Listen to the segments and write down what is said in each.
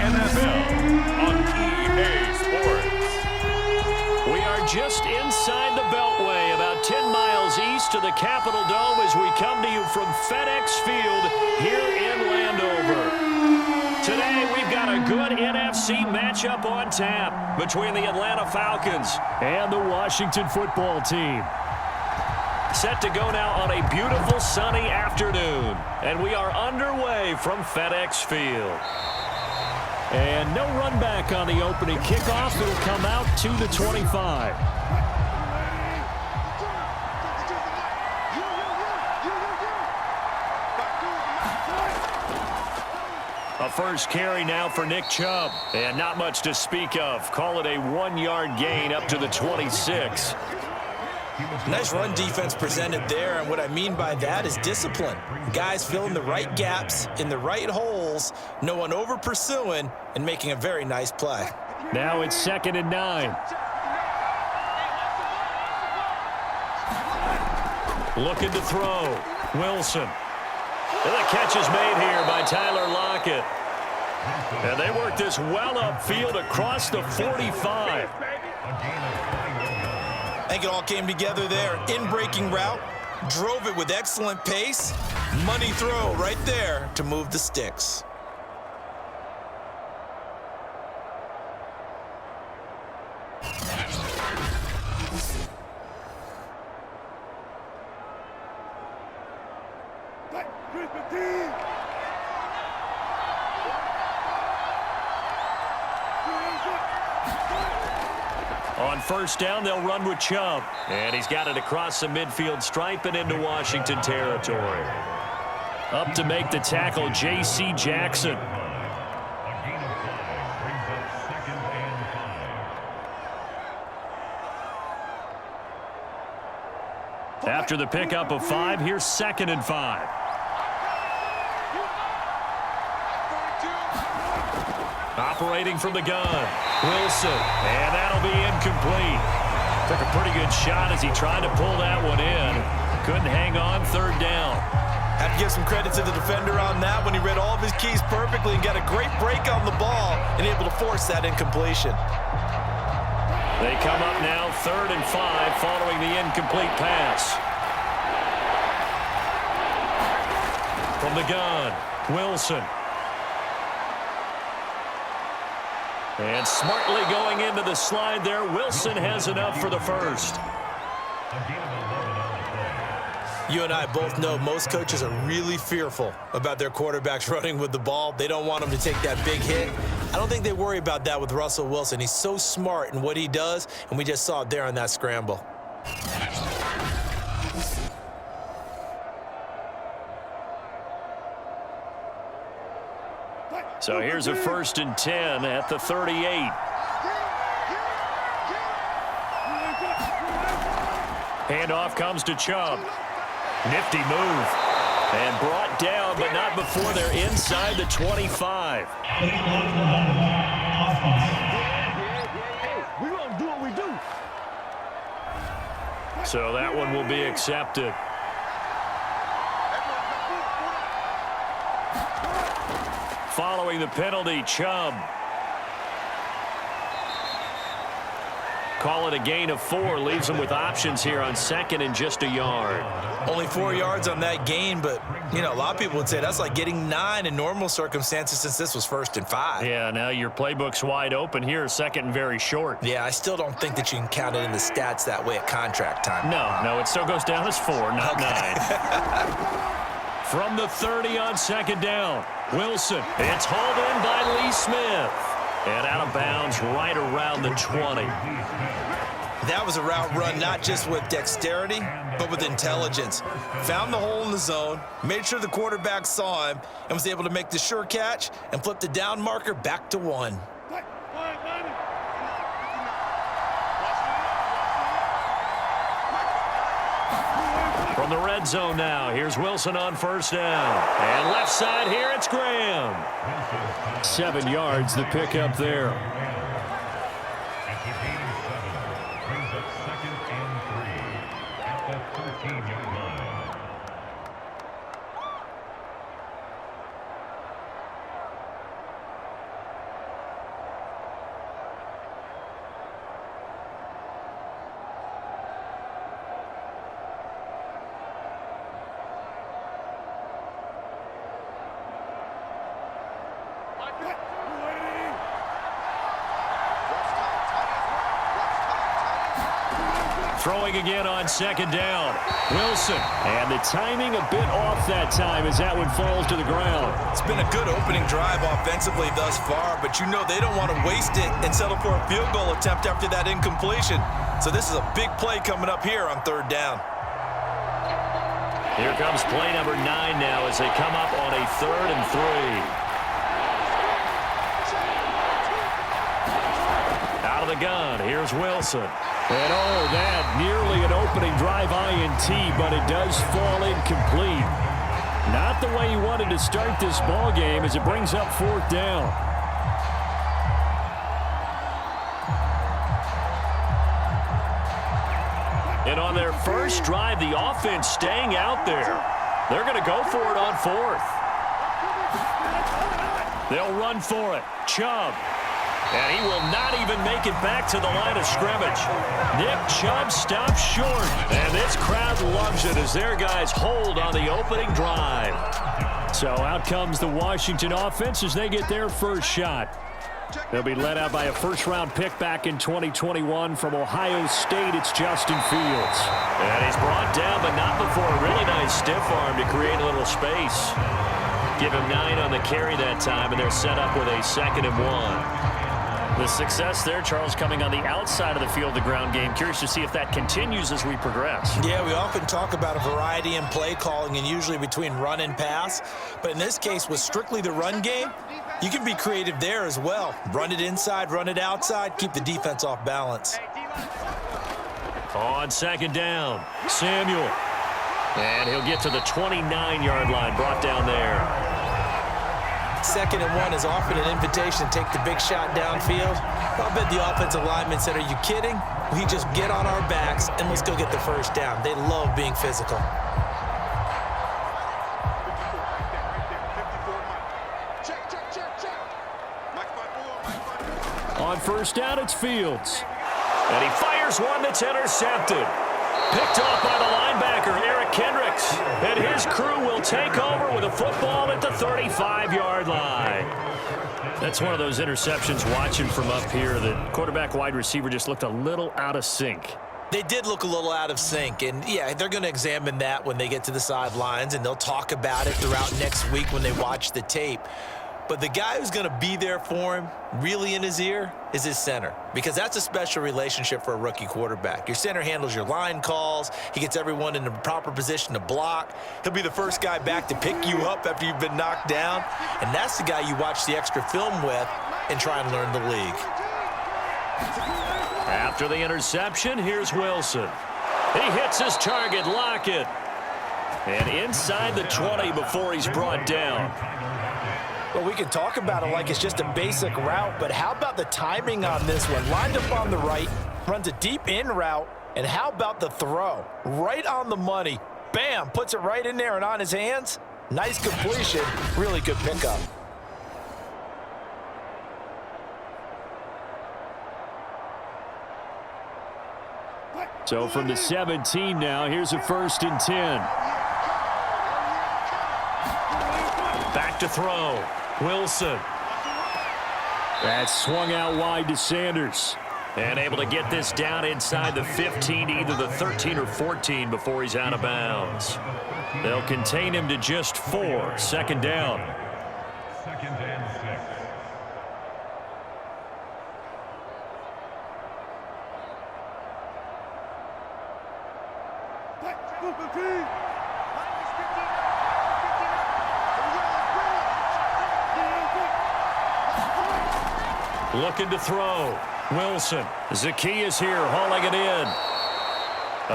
NFL on EA Sports. We are just inside the Beltway, about 10 miles east of the Capitol Dome as we come to you from FedEx Field here in Landover. Today, we've got a good NFC matchup on tap between the Atlanta Falcons and the Washington football team. Set to go now on a beautiful sunny afternoon, and we are underway from FedEx Field. And no run back on the opening kickoff. It'll come out to the 25. A first carry now for Nick Chubb. And not much to speak of. Call it a 1-yard gain up to the 26. Nice run defense presented there, and what I mean by that is discipline. Guys filling the right gaps in the right holes, no one over pursuing, and making a very nice play. Now it's 2nd and 9. Looking to throw. Wilson. And the catch is made here by Tyler Lockett. And they work this well upfield across the 45. I think it all came together there. In-breaking route, drove it with excellent pace. Money throw right there to move the sticks. On first down, they'll run with Chubb. And he's got it across the midfield stripe and into Washington territory. Up to make the tackle, J.C. Jackson. After the pickup of 5, here's 2nd and 5. Operating from the gun, Wilson, and that'll be incomplete. Took a pretty good shot as he tried to pull that one in. Couldn't hang on, 3rd down. Have to give some credit to the defender on that when he read all of his keys perfectly and got a great break on the ball and able to force that incompletion. They come up now 3rd and 5 following the incomplete pass. From the gun, Wilson. And smartly going into the slide there, Wilson has enough for the first. You and I both know most coaches are really fearful about their quarterbacks running with the ball. They don't want them to take that big hit. I don't think they worry about that with Russell Wilson. He's so smart in what he does, and we just saw it there on that scramble. So here's a 1st and 10 at the 38. Handoff comes to Chubb. Nifty move. And brought down, but not before they're inside the 25. Hey, we gonna do what we do. So that one will be accepted. Following the penalty, Chubb. Call it a gain of 4. Leaves them with options here on 2nd and just a yard. Only 4 yards on that gain, but, you know, a lot of people would say that's like getting 9 in normal circumstances since this was 1st and 5. Yeah, now your playbook's wide open here, 2nd and very short. Yeah, I still don't think that you can count it in the stats that way at contract time. No, it still goes down as 4, not 9. From the 30 on 2nd down, Wilson. It's hauled in by Lee Smith. And out of bounds right around the 20. That was a route run not just with dexterity, but with intelligence. Found the hole in the zone, made sure the quarterback saw him, and was able to make the sure catch and flip the down marker back to 1. From the red zone now, here's Wilson on first down. And left side here, it's Graham. 7 yards, the pickup there. Throwing again on second down. Wilson. And the timing a bit off that time as that one falls to the ground. It's been a good opening drive offensively thus far, but you know they don't want to waste it and settle for a field goal attempt after that incompletion. So this is a big play coming up here on third down. Here comes play number 9 now as they come up on a 3rd and 3. Out of the gun, here's Wilson. And oh, that nearly an opening drive INT, but it does fall incomplete. Not the way he wanted to start this ball game as it brings up 4th down. And on their first drive, the offense staying out there. They're going to go for it on 4th. They'll run for it. Chubb. And he will not even make it back to the line of scrimmage. Nick Chubb stops short. And this crowd loves it as their guys hold on the opening drive. So out comes the Washington offense as they get their first shot. They'll be led out by a first-round pick back in 2021 from Ohio State. It's Justin Fields. And he's brought down, but not before a really nice stiff arm to create a little space. Give him 9 on the carry that time, and they're set up with a 2nd and 1. The success there, Charles, coming on the outside of the field, the ground game. Curious to see if that continues as we progress. Yeah, we often talk about a variety in play calling and usually between run and pass. But in this case, with strictly the run game, you can be creative there as well. Run it inside, run it outside, keep the defense off balance. On 2nd down, Samuel. And he'll get to the 29-yard line, brought down there. 2nd and 1 is often an invitation to take the big shot downfield. I bet the offensive linemen said, are you kidding? We just get on our backs and let's go get the first down. They love being physical. On 1st down, it's Fields. And he fires one that's intercepted. Picked off by the linebacker, Eric Kendricks. And his crew will take over with a football at the 35-yard line. That's one of those interceptions watching from up here. The quarterback wide receiver just looked a little out of sync. They did look a little out of sync, and yeah, they're going to examine that when they get to the sidelines, and they'll talk about it throughout next week when they watch the tape. But the guy who's going to be there for him, really in his ear, is his center. Because that's a special relationship for a rookie quarterback. Your center handles your line calls. He gets everyone in the proper position to block. He'll be the first guy back to pick you up after you've been knocked down. And that's the guy you watch the extra film with and try and learn the league. After the interception, here's Wilson. He hits his target, Lockett. And inside the 20 before he's brought down. Well, we can talk about it like it's just a basic route, but how about the timing on this one? Lined up on the right, runs a deep in route, and how about the throw? Right on the money. Bam, puts it right in there and on his hands. Nice completion, really good pickup. So from the 17 now, here's a 1st and 10. Back to throw. Wilson. That's swung out wide to Sanders. And able to get this down inside the 15, either the 13 or 14 before he's out of bounds. They'll contain him to just 4. 2nd down. 2nd and 6. Looking to throw. Wilson. Zacchaeus here hauling it in.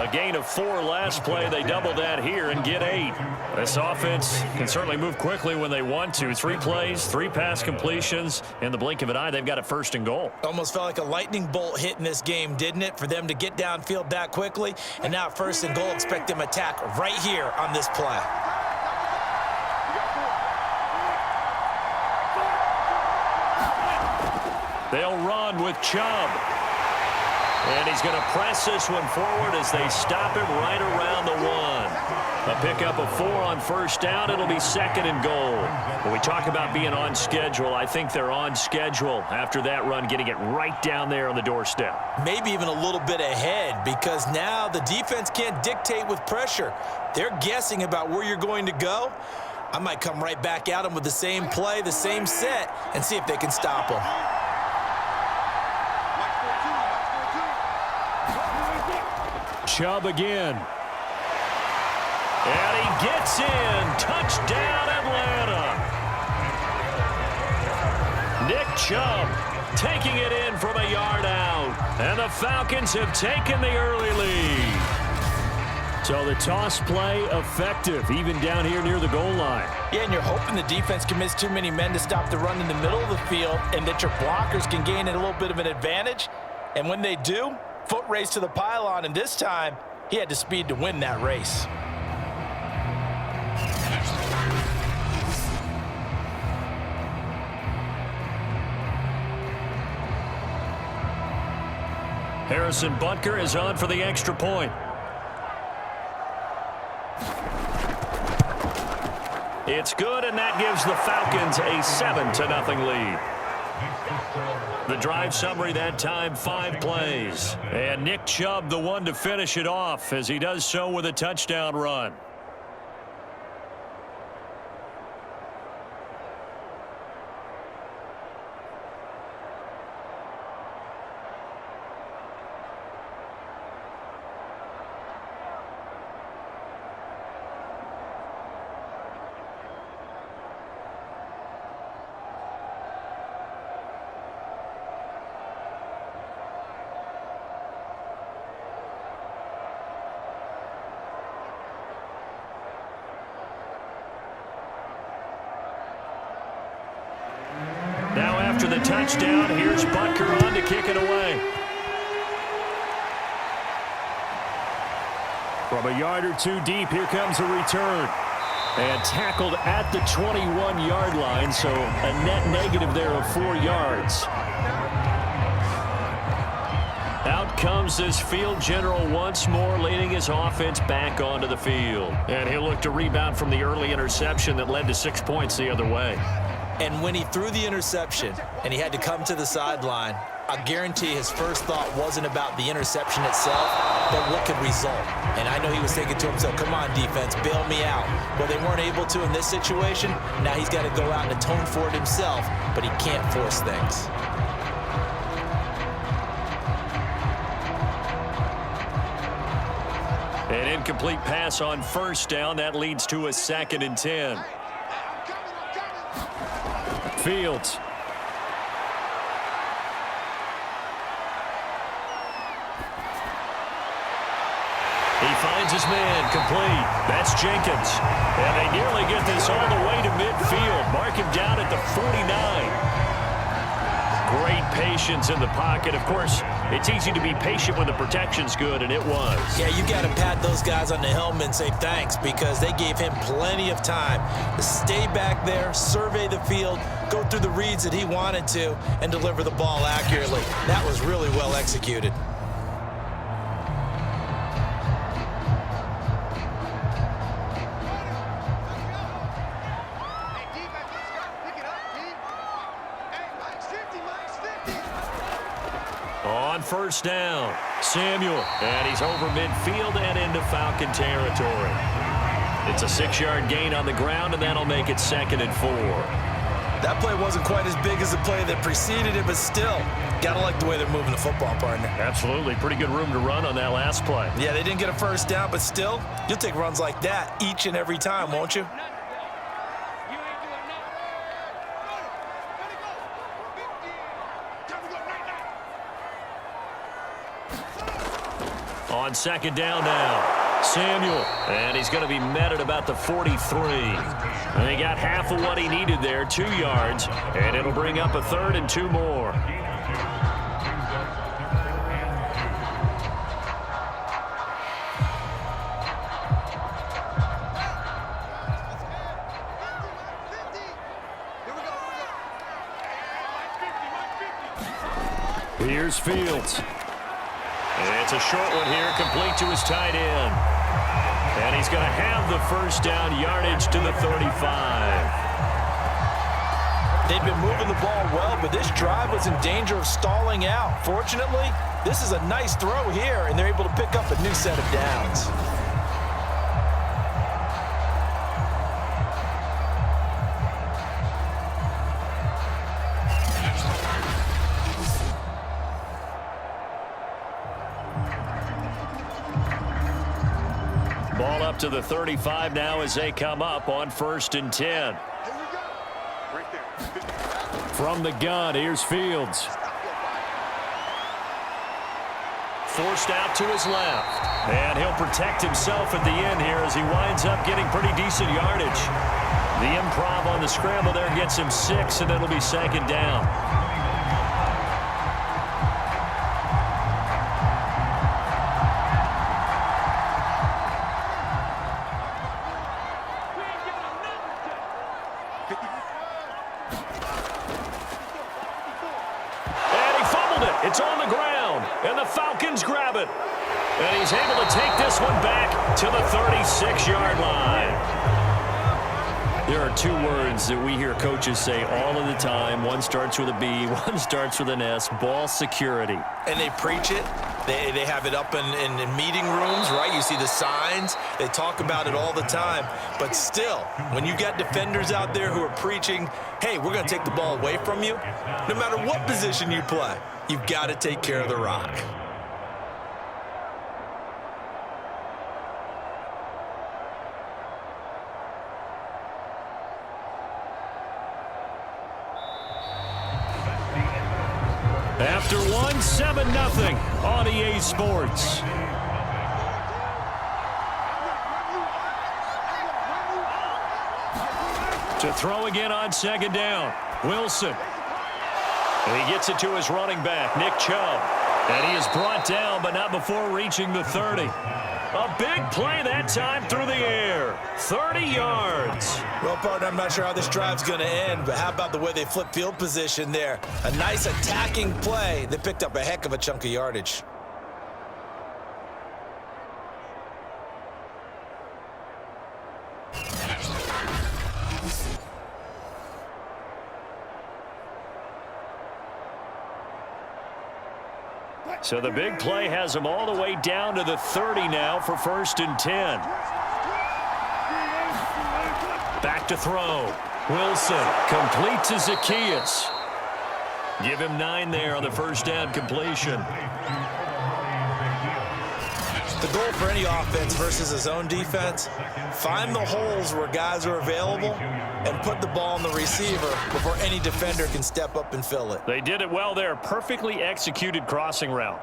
A gain of 4 last play. They double that here and get 8. This offense can certainly move quickly when they want to. 3 plays, 3 pass completions. In the blink of an eye, they've got a 1st and goal. Almost felt like a lightning bolt hit in this game, didn't it? For them to get downfield that quickly. And now 1st and goal, expect them to attack right here on this play. They'll run with Chubb. And he's going to press this one forward as they stop him right around the 1. A pickup of 4 on first down. It'll be 2nd and goal. When we talk about being on schedule, I think they're on schedule after that run, getting it right down there on the doorstep. Maybe even a little bit ahead, because now the defense can't dictate with pressure. They're guessing about where you're going to go. I might come right back at them with the same play, the same set, and see if they can stop them. Chubb again. And he gets in. Touchdown, Atlanta. Nick Chubb taking it in from a yard out. And the Falcons have taken the early lead. So the toss play effective, even down here near the goal line. Yeah, and you're hoping the defense can miss too many men to stop the run in the middle of the field and that your blockers can gain a little bit of an advantage. And when they do, foot race to the pylon, and this time he had the speed to win that race. Harrison Butker is on for the extra point. It's good, and that gives the Falcons a 7-0 lead. The drive summary that time, 5 plays. And Nick Chubb, the one to finish it off, as he does so with a touchdown run. Now after the touchdown, here's Butker on to kick it away. From a yard or two deep, here comes a return. And tackled at the 21-yard line, so a net negative there of 4 yards. Out comes this field general once more, leading his offense back onto the field. And he'll look to rebound from the early interception that led to 6 points the other way. And when he threw the interception and he had to come to the sideline, I guarantee his first thought wasn't about the interception itself, but what could result. And I know he was thinking to himself, come on, defense, bail me out. Well, they weren't able to in this situation. Now he's got to go out and atone for it himself, but he can't force things. An incomplete pass on first down. That leads to a 2nd and 10. Fields. He finds his man, complete. That's Jenkins. And they nearly get this all the way to midfield. Mark him down at the 49. Great patience in the pocket. Of course, it's easy to be patient when the protection's good, and it was. Yeah, you got to pat those guys on the helmet and say thanks, because they gave him plenty of time to stay back there, survey the field, go through the reads that he wanted to, and deliver the ball accurately. That was really well executed. On first down, Samuel, and he's over midfield and into Falcon territory. It's a 6-yard gain on the ground, and that'll make it 2nd and 4. That play wasn't quite as big as the play that preceded it, but still, gotta like the way they're moving the football, partner. Absolutely. Pretty good room to run on that last play. Yeah, they didn't get a first down, but still, you'll take runs like that each and every time, won't you? On 2nd down now, Samuel, and he's going to be met at about the 43. And he got half of what he needed there, 2 yards, and it'll bring up a 3rd and 2 more. Here's Fields. It's a short one here, complete to his tight end. And he's going to have the first down, yardage to the 35. They've been moving the ball well, but this drive was in danger of stalling out. Fortunately, this is a nice throw here, and they're able to pick up a new set of downs. Ball up to the 35 now as they come up on 1st and 10. From the gun, here's Fields. Forced out to his left. And he'll protect himself at the end here as he winds up getting pretty decent yardage. The improv on the scramble there gets him 6, and it'll be 2nd down. It's on the ground, and the Falcons grab it. And he's able to take this one back to the 36-yard line. There are 2 words that we hear coaches say all of the time. One starts with a B, one starts with an S, ball security. And they preach it. They have it up in meeting rooms, right? You see the signs. They talk about it all the time. But still, when you got defenders out there who are preaching, hey, we're going to take the ball away from you, no matter what position you play, you've got to take care of the rock. After one, 7-0 on EA Sports. To throw again on 2nd down. Wilson. And he gets it to his running back, Nick Chubb. And he is brought down, but not before reaching the 30. A big play that time through the air. 30 yards. Well, partner, I'm not sure how this drive's going to end, but how about the way they flip field position there? A nice attacking play. They picked up a heck of a chunk of yardage. So the big play has them all the way down to the 30 now for 1st and 10. Back to throw. Wilson complete to Zacchaeus. Give him 9 there on the 1st down completion. The goal for any offense versus his own defense, find the holes where guys are available and put the ball on the receiver before any defender can step up and fill it. They did it well there. Perfectly executed crossing route.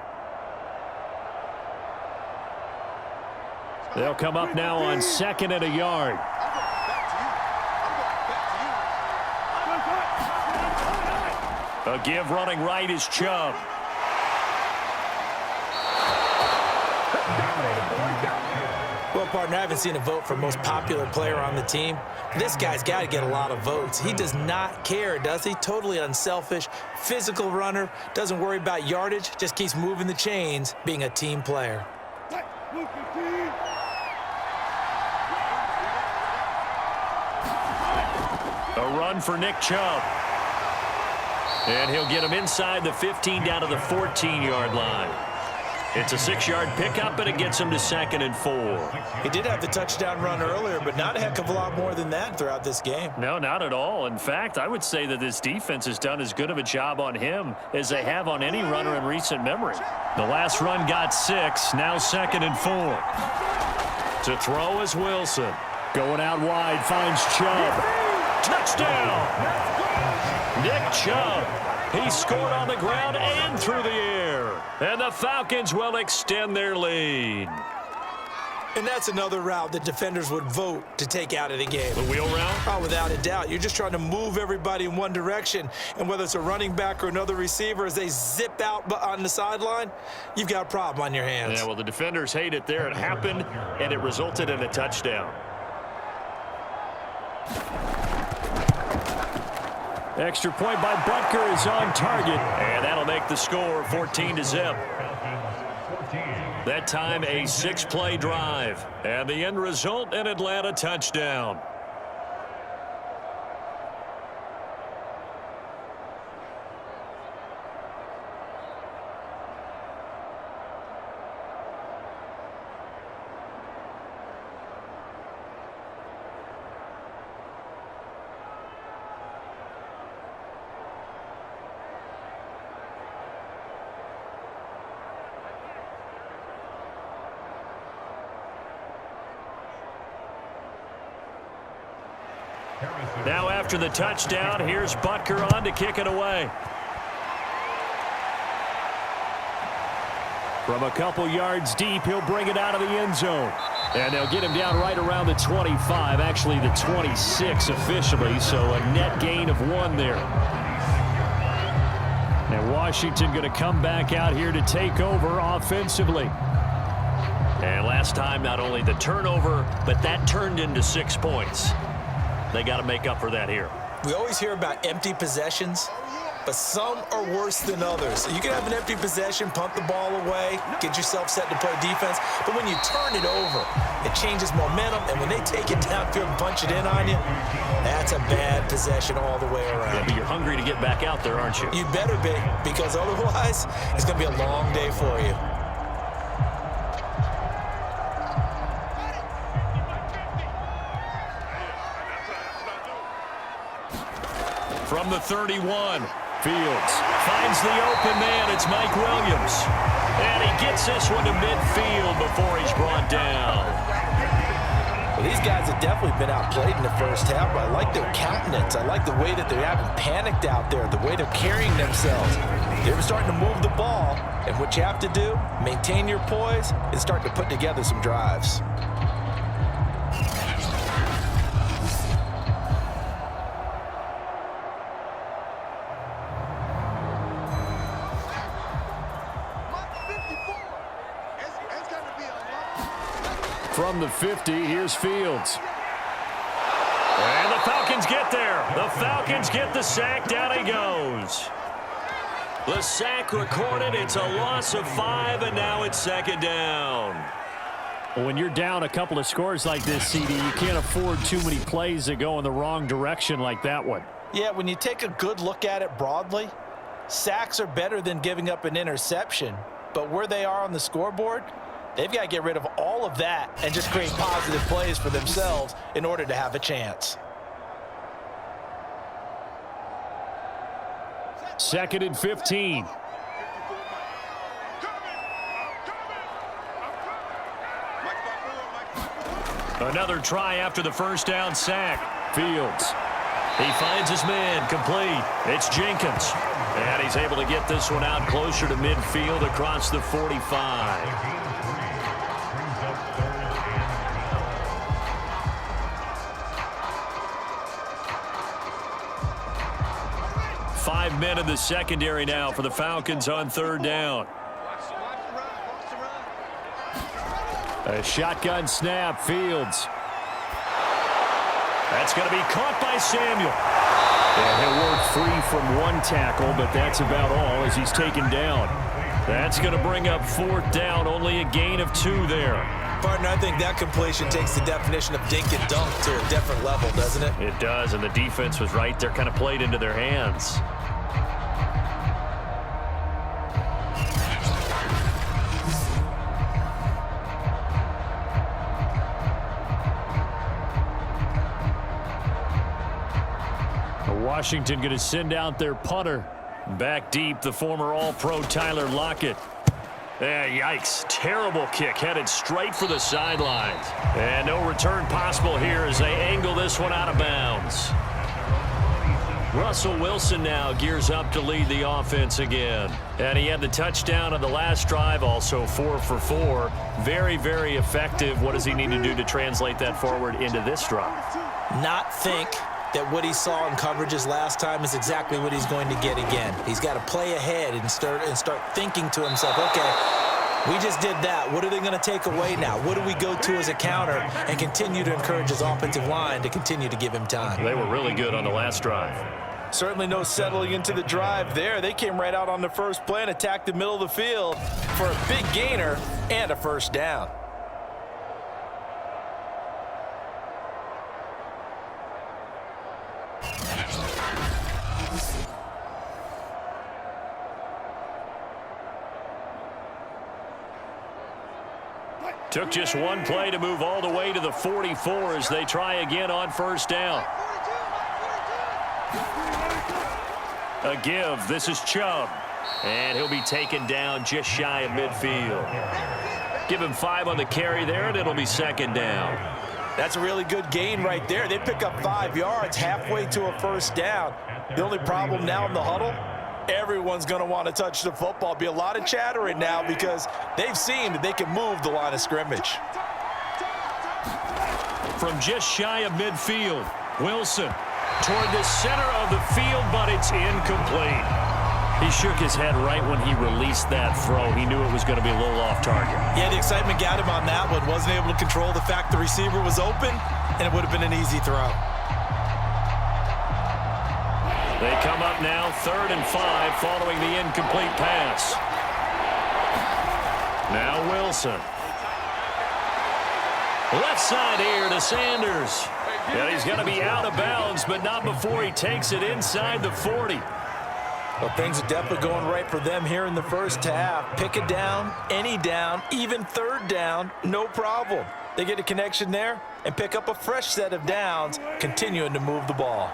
They'll come up now on 2nd and a yard. A give running right is Chubb. Well, partner, I haven't seen a vote for most popular player on the team. This guy's got to get a lot of votes. He does not care, does he? Totally unselfish, physical runner, doesn't worry about yardage, just keeps moving the chains, being a team player. A run for Nick Chubb. And he'll get him inside the 15 down to the 14-yard line. It's a 6-yard pickup, and it gets him to 2nd and 4. He did have the touchdown run earlier, but not a heck of a lot more than that throughout this game. No, not at all. In fact, I would say that this defense has done as good of a job on him as they have on any runner in recent memory. The last run got 6, now 2nd and 4. To throw is Wilson. Going out wide, finds Chubb. Touchdown! Nick Chubb. He scored on the ground and through the air. And the Falcons will extend their lead. And that's another route that defenders would vote to take out of the game. The wheel route? Oh, without a doubt. You're just trying to move everybody in one direction. And whether it's a running back or another receiver, as they zip out on the sideline, you've got a problem on your hands. Yeah, well, the defenders hate it there. It happened, and it resulted in a touchdown. Extra point by Butker is on target, and that'll make the score 14-0. That time a 6-play drive. And the end result, an Atlanta touchdown. Now after the touchdown, here's Butker on to kick it away. From a couple yards deep, he'll bring it out of the end zone. And they'll get him down right around the 25, actually the 26 officially, so a net gain of 1 there. And Washington going to come back out here to take over offensively. And last time, not only the turnover, but that turned into 6 points. They got to make up for that here. We always hear about empty possessions, but some are worse than others. You can have an empty possession, punt the ball away, get yourself set to play defense, but when you turn it over, it changes momentum, and when they take it downfield and punch it in on you, that's a bad possession all the way around. Yeah, but you're hungry to get back out there, aren't you? You better be, because otherwise, it's going to be a long day for you. From the 31, Fields finds the open man. It's Mike Williams. And he gets this one to midfield before he's brought down. Well, these guys have definitely been outplayed in the first half, but I like their countenance. I like the way that they're having panicked out there, the way they're carrying themselves. They're starting to move the ball, and what you have to do, maintain your poise, and start to put together some drives. From the 50, here's Fields. And the Falcons get there. The Falcons get the sack. Down he goes. The sack recorded. It's a loss of 5, and now it's 2nd down. Well, when you're down a couple of scores like this, CD, you can't afford too many plays that go in the wrong direction like that one. Yeah, when you take a good look at it broadly, sacks are better than giving up an interception. But where they are on the scoreboard, they've got to get rid of all of that and just create positive plays for themselves in order to have a chance. 2nd and 15. Another try after the first down sack. Fields. He finds his man complete. It's Jenkins. And he's able to get this one out closer to midfield across the 45. 5 men in the secondary now for the Falcons on 3rd down. A shotgun snap, Fields. That's going to be caught by Samuel. And he'll work free from 1 tackle, but that's about all as he's taken down. That's going to bring up 4th down, only a gain of 2 there. Partner, I think that completion takes the definition of dink and dunk to a different level, doesn't it? It does, and the defense was right there, kind of played into their hands. Washington going to send out their punter. Back deep, the former All-Pro Tyler Lockett. Yikes. Terrible kick headed straight for the sidelines. And no return possible here as they angle this one out of bounds. Russell Wilson now gears up to lead the offense again. And he had the touchdown on the last drive, also 4 for 4. Very, very effective. What does he need to do to translate that forward into this drive? Not think that what he saw in coverages last time is exactly what he's going to get again. He's got to play ahead and start thinking to himself, okay, we just did that. What are they going to take away now? What do we go to as a counter? And continue to encourage his offensive line to continue to give him time. They were really good on the last drive. Certainly no settling into the drive there. They came right out on the first play and attacked the middle of the field for a big gainer and a first down. Took just one play to move all the way to the 44 as they try again on first down. A give. This is Chubb. And he'll be taken down just shy of midfield. Give him 5 on the carry there, and it'll be second down. That's a really good gain right there. They pick up 5 yards halfway to a first down. The only problem now in the huddle, everyone's going to want to touch the football. Be a lot of chattering now because they've seen that they can move the line of scrimmage. From just shy of midfield, Wilson toward the center of the field, but it's incomplete. He shook his head right when he released that throw. He knew it was going to be a little off target. Yeah, the excitement got him on that one. Wasn't able to control the fact the receiver was open, and it would have been an easy throw. They come up now 3rd and 5 following the incomplete pass. Now Wilson. Left side here to Sanders. And he's going to be out of bounds, but not before he takes it inside the 40. Well, things are definitely going right for them here in the first half. Pick a down, any down, even 3rd down, no problem. They get a connection there and pick up a fresh set of downs, continuing to move the ball.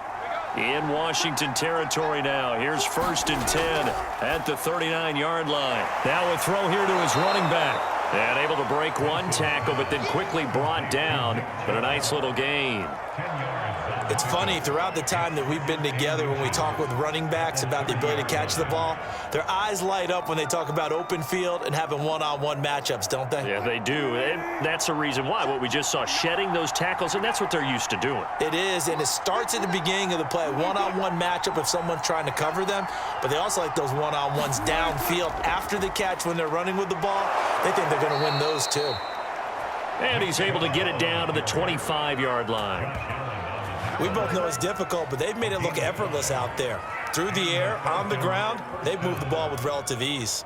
In Washington territory now. Here's 1st and 10 at the 39-yard line. Now a throw here to his running back. And able to break one tackle, but then quickly brought down. But a nice little gain. It's funny, throughout the time that we've been together, when we talk with running backs about the ability to catch the ball, their eyes light up when they talk about open field and having one-on-one matchups, don't they? Yeah, they do. And that's the reason why. What we just saw, shedding those tackles, and that's what they're used to doing. It is, and it starts at the beginning of the play. One-on-one matchup if someone's trying to cover them, but they also like those one-on-ones downfield after the catch when they're running with the ball. They think they're going to win those too. And he's able to get it down to the 25-yard line. We both know it's difficult, but they've made it look effortless out there. Through the air, on the ground, they've moved the ball with relative ease.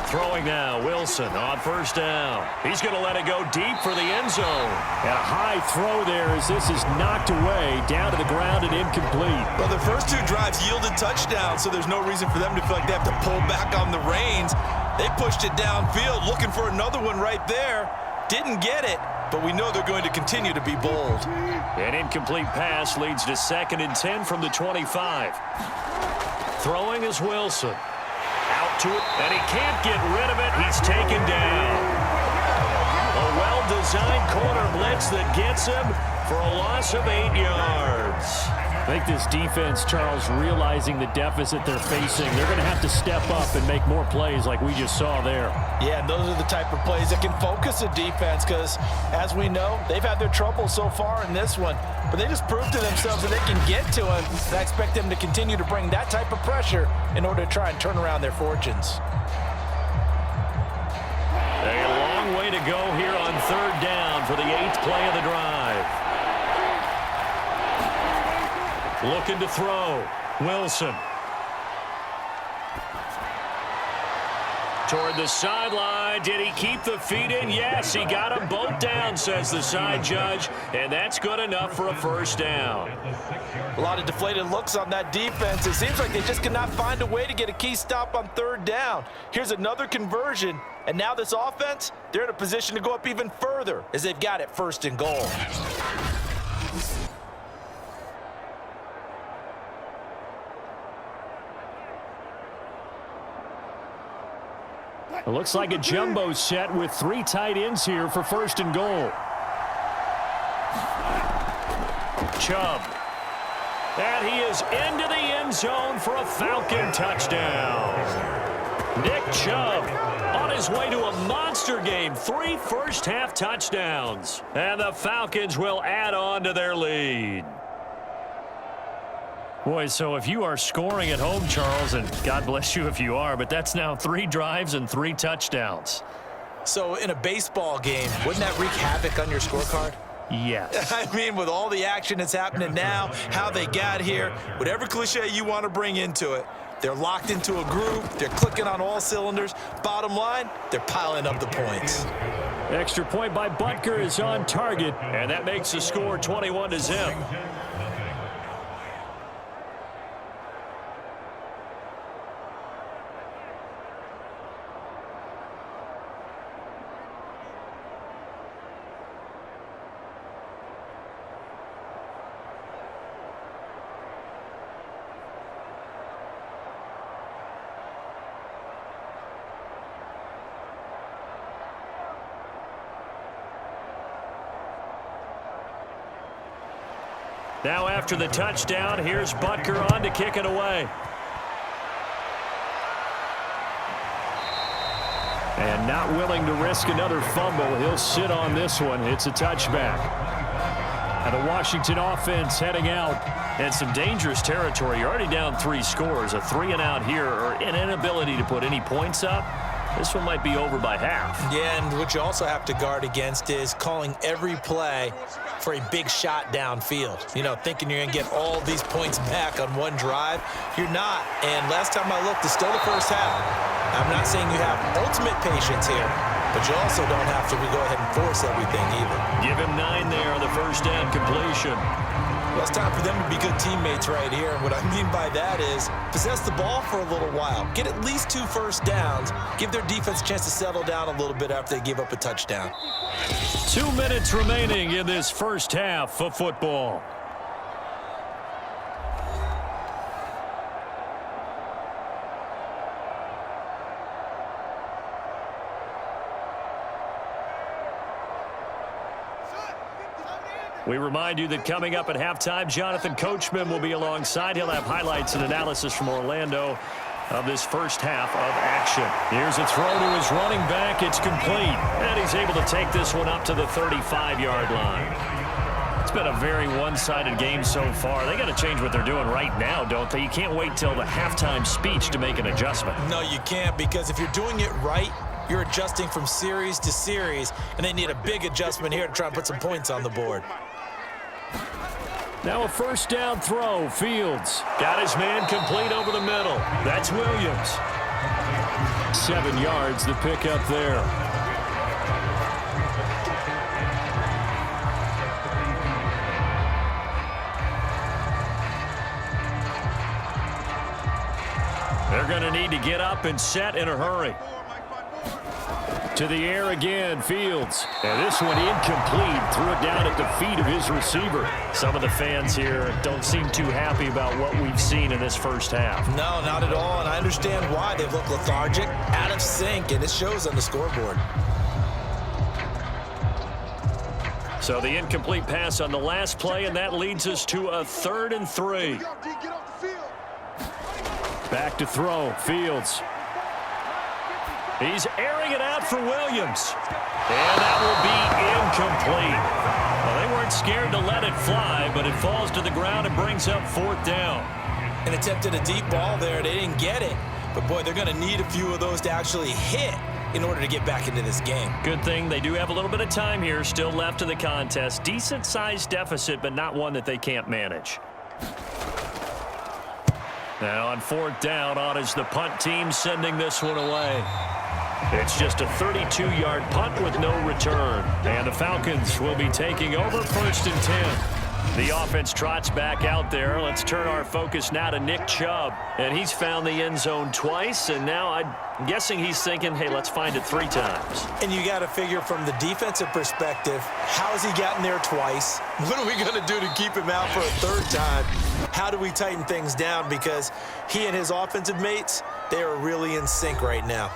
Throwing now, Wilson on first down. He's going to let it go deep for the end zone. And a high throw there as this is knocked away, down to the ground and incomplete. Well, the first 2 drives yielded touchdowns, so there's no reason for them to feel like they have to pull back on the reins. They pushed it downfield, looking for another one right there. Didn't get it, but we know they're going to continue to be bold. An incomplete pass leads to 2nd and 10 from the 25. Throwing is Wilson. Out to it, and he can't get rid of it. He's taken down. A well-designed corner blitz that gets him for a loss of 8 yards. I think this defense, Charles, realizing the deficit they're facing, they're going to have to step up and make more plays like we just saw there. Yeah, and those are the type of plays that can focus a defense because, as we know, they've had their trouble so far in this one. But they just proved to themselves that they can get to him. And I expect them to continue to bring that type of pressure in order to try and turn around their fortunes. A long way to go here on 3rd down for the 8th play of the drive. Looking to throw. Wilson. Toward the sideline. Did he keep the feet in? Yes, he got them both down, says the side judge. And that's good enough for a first down. A lot of deflated looks on that defense. It seems like they just cannot find a way to get a key stop on 3rd down. Here's another conversion. And now this offense, they're in a position to go up even further as they've got it 1st and goal. It looks like a jumbo set with 3 tight ends here for 1st and goal. Chubb. And he is into the end zone for a Falcon touchdown. Nick Chubb on his way to a monster game. 3 first-half touchdowns. And the Falcons will add on to their lead. Boy, so if you are scoring at home, Charles, and God bless you if you are, but that's now 3 drives and 3 touchdowns. So in a baseball game, wouldn't that wreak havoc on your scorecard? Yes. I mean, with all the action that's happening now, how they got here, whatever cliche you want to bring into it, they're locked into a groove, they're clicking on all cylinders. Bottom line, they're piling up the points. Extra point by Butker is on target, and that makes the score 21-0. Now after the touchdown, here's Butker on to kick it away. And not willing to risk another fumble, he'll sit on this one. It's a touchback. And the Washington offense heading out in some dangerous territory. You're already down 3 scores. A 3-and-out here, or an inability to put any points up. This one might be over by half. Yeah, and what you also have to guard against is calling every play for a big shot downfield. You know, thinking you're going to get all these points back on one drive. You're not. And last time I looked, it's still the first half. I'm not saying you have ultimate patience here, but you also don't have to go ahead and force everything either. Give him 9 there on the first down completion. Well, it's time for them to be good teammates right here. And what I mean by that is possess the ball for a little while. Get at least 2 first downs. Give their defense a chance to settle down a little bit after they give up a touchdown. 2 minutes remaining in this first half of football. We remind you that coming up at halftime, Jonathan Coachman will be alongside. He'll have highlights and analysis from Orlando of this first half of action. Here's a throw to his running back. It's complete. And he's able to take this one up to the 35-yard line. It's been a very one-sided game so far. They got to change what they're doing right now, don't they? You can't wait till the halftime speech to make an adjustment. No, you can't, because if you're doing it right, you're adjusting from series to series, and they need a big adjustment here to try and put some points on the board. Now a first down throw. Fields got his man complete over the middle. That's Williams. 7 yards the pick up there. They're going to need to get up and set in a hurry. To the air again, Fields. And this one incomplete. Threw it down at the feet of his receiver. Some of the fans here don't seem too happy about what we've seen in this first half. No, not at all, and I understand why. They've looked lethargic, out of sync, and it shows on the scoreboard. So the incomplete pass on the last play, and that leads us to a 3rd and 3. Back to throw, Fields. He's airing it out for Williams. And that will be incomplete. Well, they weren't scared to let it fly, but it falls to the ground and brings up 4th down. And attempted a deep ball there. They didn't get it. But, boy, they're going to need a few of those to actually hit in order to get back into this game. Good thing they do have a little bit of time here still left in the contest. Decent-sized deficit, but not one that they can't manage. Now on 4th down, on is the punt team sending this one away. It's just a 32-yard punt with no return. And the Falcons will be taking over 1st and 10. The offense trots back out there. Let's turn our focus now to Nick Chubb. And he's found the end zone twice, and now I'm guessing he's thinking, hey, let's find it 3 times. And you got to figure from the defensive perspective, how has he gotten there twice? What are we going to do to keep him out for a 3rd time? How do we tighten things down? Because he and his offensive mates, they are really in sync right now.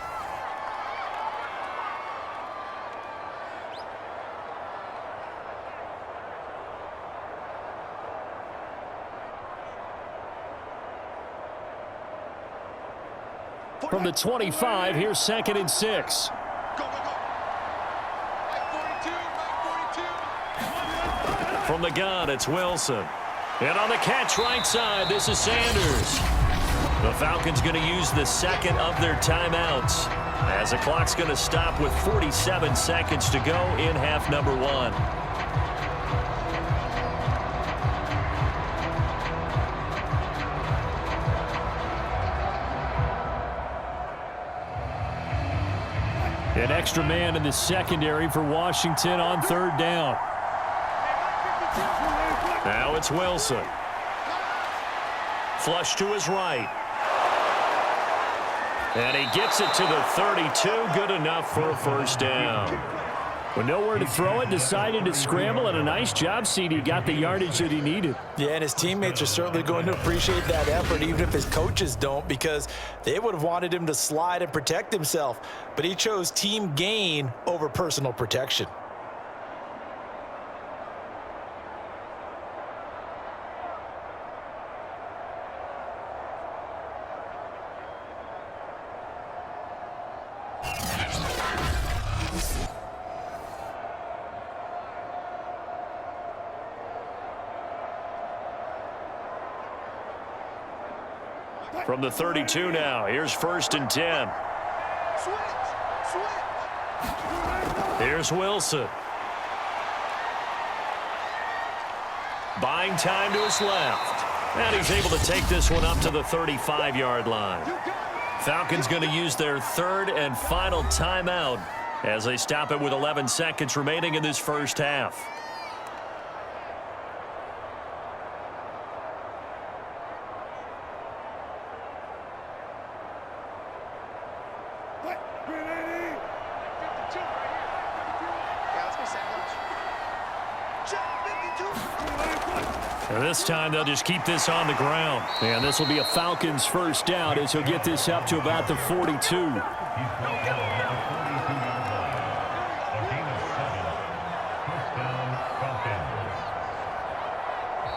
From the 25, here's 2nd and 6. From the gun, it's Wilson. And on the catch right side, this is Sanders. The Falcons going to use the second of their timeouts, as the clock's going to stop with 47 seconds to go in half number one. An extra man in the secondary for Washington on third down. Now it's Wilson. Flush to his right. And he gets it to the 32. Good enough for a first down. With nowhere to throw it, decided to scramble, and a nice job, CD. Got the yardage that he needed. Yeah, and his teammates are certainly going to appreciate that effort, even if his coaches don't, because they would have wanted him to slide and protect himself. But he chose team gain over personal protection. From the 32 now, here's 1st and 10. Here's Wilson. Buying time to his left. And he's able to take this one up to the 35-yard line. Falcons going to use their third and final timeout as they stop it with 11 seconds remaining in this first half. And this time they'll just keep this on the ground. And this will be a Falcons first down as he'll get this up to about the 42.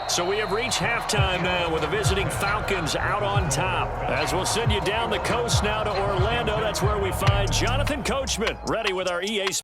So we have reached halftime now with the visiting Falcons out on top. As we'll send you down the coast now to Orlando. That's where we find Jonathan Coachman ready with our EA